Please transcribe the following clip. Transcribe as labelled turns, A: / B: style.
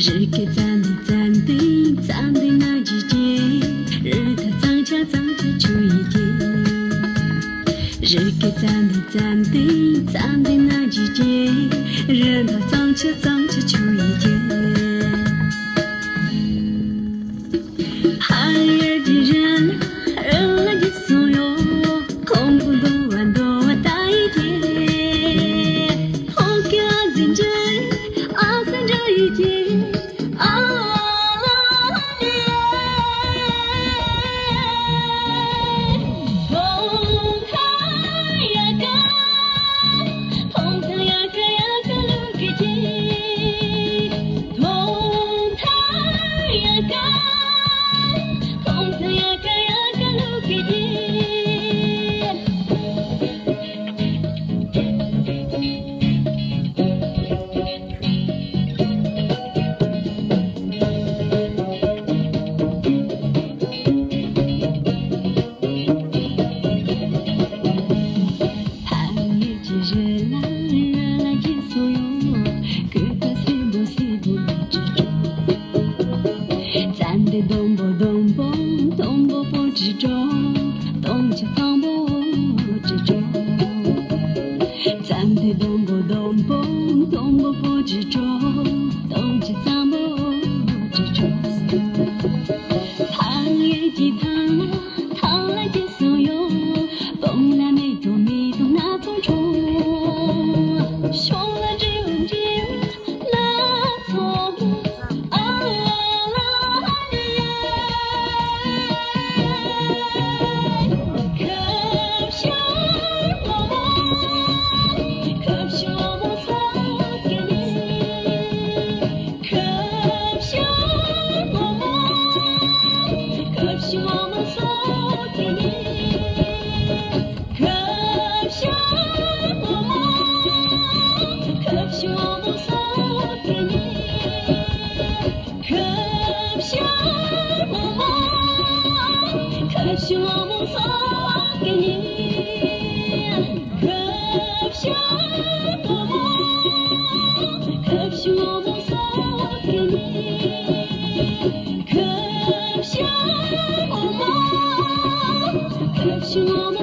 A: 日给咱的咱的咱的那季节，日它藏起藏起出一天。日给咱的咱的咱的那季节，日它藏起藏起出一天。寒夜的人，人来的所有，空不多完多完大一天。红给阿森这阿森这一天。 咱的东坡东坡东坡坡之中，东家藏坡之中。咱的东坡东坡东坡坡之中，东家藏坡之中。唐人的唐来的所有，东来没多没多那匆匆。说来只问只那匆匆。 可是我们送给你，可是我们，可是我们送给你，可是我们，可是我们。